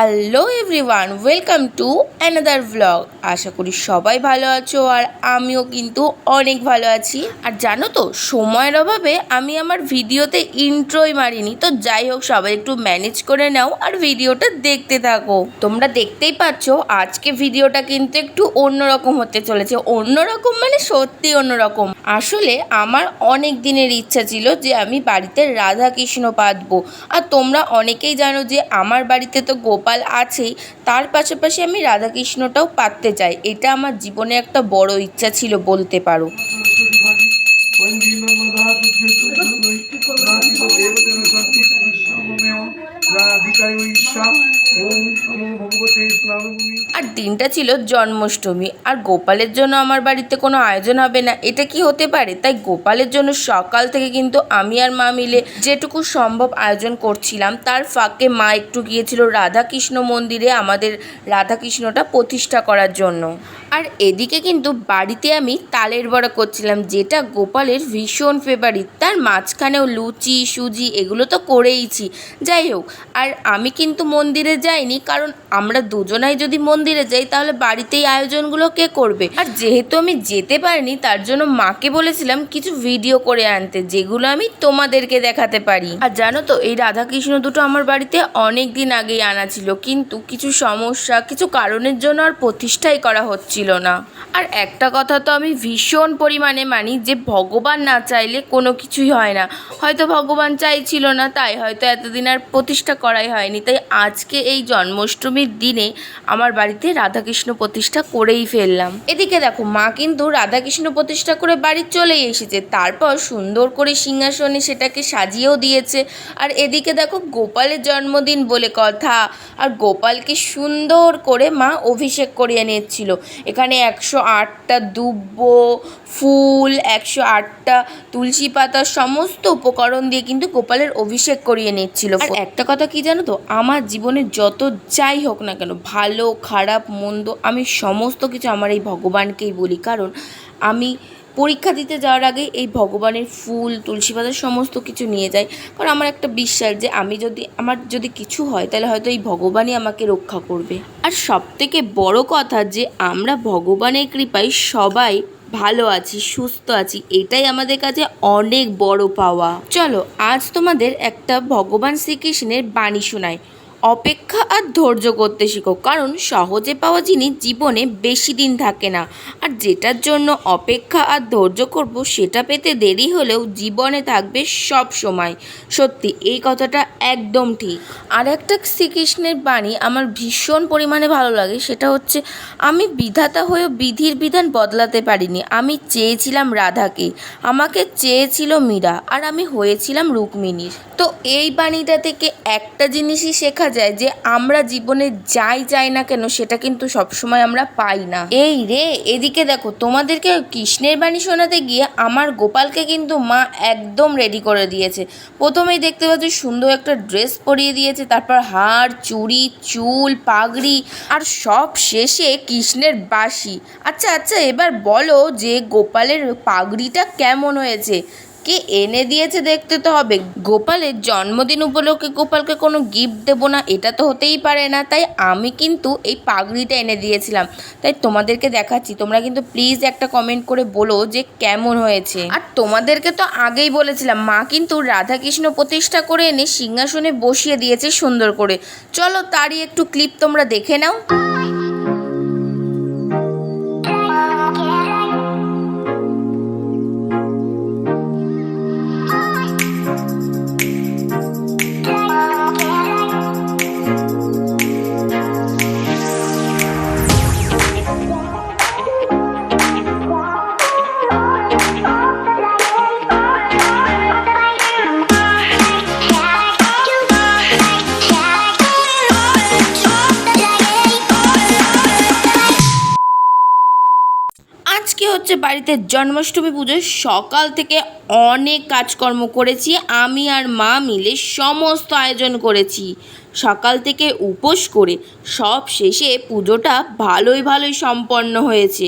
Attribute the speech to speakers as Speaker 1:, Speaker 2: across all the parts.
Speaker 1: Hello everyone, welcome to another vlog. আশা করি সবাই ভালো আছো আর আমিও কিন্তু অনেক ভালো আছি। আর জানো তো, সময়ের অভাবে আমি আমার ভিডিওতে ইন্ট্রোই মারিনি। তো যাই হোক, সবাই একটু ম্যানেজ করে নাও আর ভিডিওটা দেখতে থাকো। তোমরা দেখতেই পাচ্ছ আজকে ভিডিওটা কিন্তু একটু অন্যরকম হতে চলেছে। অন্যরকম মানে সত্যি অন্যরকম। আসলে আমার অনেক দিনের ইচ্ছা ছিল যে আমি বাড়িতে রাধাকৃষ্ণ পাতবো। আর তোমরা অনেকেই জানো যে আমার বাড়িতে তো গোপাল আছেই, তার পাশাপাশি আমি রাধাকৃষ্ণটাও পাততে চাই। এটা আমার জীবনে একটা বড় ইচ্ছা ছিল বলতে পারো। আর দিনটা ছিল জন্মাষ্টমী, আর গোপালের জন্য আমার বাড়িতে কোনো আয়োজন হবে না এটা কি হতে পারে। তাই গোপালের জন্য সকাল থেকে কিন্তু আমি আর মা মিলে যেটুকু সম্ভব আয়োজন করছিলাম। তার ফাঁকে মা একটু গিয়েছিল রাধাকৃষ্ণ মন্দিরে আমাদের রাধাকৃষ্ণটা প্রতিষ্ঠা করার জন্য। আর এদিকে কিন্তু বাড়িতে আমি তালের বড়া করছিলাম, যেটা গোপালের ভীষণ ফেভারিট। তার মাঝখানেও লুচি সুজি এগুলো তো করেইছি। যাই হোক, আর আমি কিন্তু মন্দিরে যাইনি, কারণ আমরা দুজনাই যদি মন্দিরে যাই তাহলে বাড়িতেই আয়োজনগুলো কে করবে। আর যেহেতু আমি যেতে পারিনি, তার জন্য মাকে বলেছিলাম কিছু ভিডিও করে আনতে, যেগুলো আমি তোমাদেরকে দেখাতে পারি। আর জানো তো, এই রাধাকৃষ্ণ দুটো আমার বাড়িতে অনেক দিন আগেই আনা ছিল, কিন্তু কিছু সমস্যা, কিছু কারণের জন্য আর প্রতিষ্ঠাই করা হচ্ছিল না। আর একটা কথা তো আমি ভীষণ পরিমাণে মানি, যে ভগবান না চাইলে কোনো কিছুই হয় না। হয়তো ভগবান চাইছিল না, তাই হয়তো এতদিন আর প্রতিষ্ঠা করাই হয়নি। তাই আজকে এই জন্মাষ্টমীর দিনে আমার বাড়িতে রাধাকৃষ্ণ প্রতিষ্ঠা করেই ফেললাম। এদিকে দেখো, মা কিন্তু রাধাকৃষ্ণ প্রতিষ্ঠা করে বাড়ি চলেই এসেছে। তারপর সুন্দর করে সিংহাসনে সেটাকে সাজিয়েও দিয়েছে। আর এদিকে দেখো, গোপালের জন্মদিন বলে কথা, আর গোপালকে সুন্দর করে মা অভিষেক করিয়ে নিচ্ছিল। এখানে 108টা দুব্ব ফুল, 108টা তুলসী পাতা, সমস্ত উপকরণ দিয়ে কিন্তু গোপালের অভিষেক করিয়ে নিচ্ছিল। আর একটা কথা কি জানো তো, আমার জীবনে যত যাই হোক না কেন, ভালো খারাপ মন্দ, আমি সমস্ত কিছু আমার এই ভগবানকেই বলি। কারণ আমি পরীক্ষা দিতে যাওয়ার আগে এই ভগবানের ফুল তুলসী পাতা সমস্ত কিছু নিয়ে যাই। কারণ আমার একটা বিশ্বাস যে আমার যদি কিছু হয় তাহলে হয়তো এই ভগবানই আমাকে রক্ষা করবে। আর সবথেকে বড় কথা, যে আমরা ভগবানের কৃপায় সবাই ভালো আছি, সুস্থ আছি, এটাই আমাদের কাছে অনেক বড় পাওয়া। চলো আজ তোমাদের একটা ভগবান শ্রীকৃষ্ণের বাণী শোনাই। অপেক্ষা আর ধৈর্য করতে শিখো, কারণ সহজে পাওয়া জিনিস জীবনে বেশি দিন থাকে না। আর যেটার জন্য অপেক্ষা আর ধৈর্য করব, সেটা পেতে দেরি হলেও জীবনে থাকবে সব সময়। সত্যি এই কথাটা একদম ঠিক। আর একটা শ্রীকৃষ্ণের বাণী আমার ভীষণ পরিমাণে ভালো লাগে, সেটা হচ্ছে, আমি বিধাতা হয়েও বিধির বিধান বদলাতে পারিনি। আমি চেয়েছিলাম রাধাকে, আমাকে চেয়েছিল মীরা, আর আমি হয়েছিলাম রুক্মিণীর। তো এই বাণীটা থেকে একটা জিনিসই শেখা যায়, যে আমরা জীবনে যাই চাই না কেন সেটা কিন্তু সবসময় আমরা পাই না। এই রে, এদিকে দেখো, তোমাদেরকে কৃষ্ণের বাণী শোনাতে গিয়ে আমার গোপালকে কিন্তু মা একদম রেডি করে দিয়েছে। প্রথমেই দেখতে পাচ্ছি সুন্দর একটা ড্রেস পরিয়ে দিয়েছে, তারপর হার, চুড়ি, চুল, পাগড়ি, আর সব শেষে কৃষ্ণের বাঁশি। আচ্ছা আচ্ছা, এবার বলো যে গোপালের পাগড়িটা কেমন হয়েছে? কে এনে দিয়েছে দেখতে তো হবে। গোপালের জন্মদিন উপলক্ষে গোপালকে কোনো গিফট দেবো না, এটা তো হতেই পারে না। তাই আমি কিন্তু এই পাগড়িটা এনে দিয়েছিলাম। তাই তোমাদেরকে দেখাচ্ছি, তোমরা কিন্তু প্লিজ একটা কমেন্ট করে বলো যে কেমন হয়েছে। আর তোমাদেরকে তো আগেই বলেছিলাম, মা কিন্তু রাধাকৃষ্ণ প্রতিষ্ঠা করে এনে সিংহাসনে বসিয়ে দিয়েছে সুন্দর করে। চলো তারই একটু ক্লিপ তোমরা দেখে নাও। আজকে হচ্ছে বাড়িতে জন্মাষ্টমী পুজো। সকাল থেকে অনেক কাজকর্ম করেছি, আমি আর মা মিলে সমস্ত আয়োজন করেছি। সকাল থেকে উপোস করে সব শেষে পুজোটা ভালোই সম্পন্ন হয়েছে।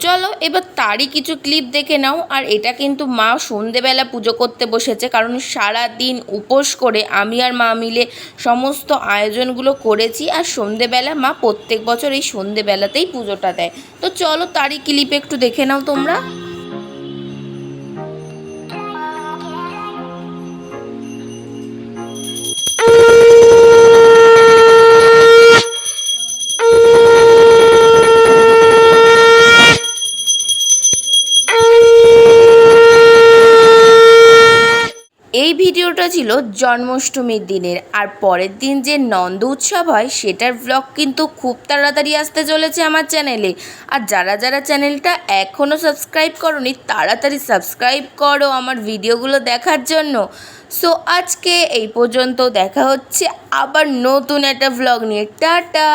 Speaker 1: চলো এবার তারই কিছু ক্লিপ দেখে নাও। আর এটা কিন্তু মা সন্ধেবেলা পুজো করতে বসেছে, কারণ সারা দিন উপোস করে আমি আর মা মিলে সমস্ত আয়োজনগুলো করেছি। আর সন্ধেবেলা মা প্রত্যেক বছর এই সন্ধেবেলাতেই পুজোটা দেয়। তো চলো তারই ক্লিপ একটু দেখে নাও তোমরা। এই ভিডিওটা ছিল জন্মাষ্টমীর দিনের। আর পরের দিন যে নন্দ উৎসব হয় সেটার ব্লগ কিন্তু খুব তাড়াতাড়ি আসতে চলেছে আমার চ্যানেলে। আর যারা যারা চ্যানেলটা এখনও সাবস্ক্রাইব করোনি তাড়াতাড়ি সাবস্ক্রাইব করো আমার ভিডিওগুলো দেখার জন্য। সো আজকে এই পর্যন্ত, দেখা হচ্ছে আবার নতুন একটা ব্লগ নিয়ে। টাটা।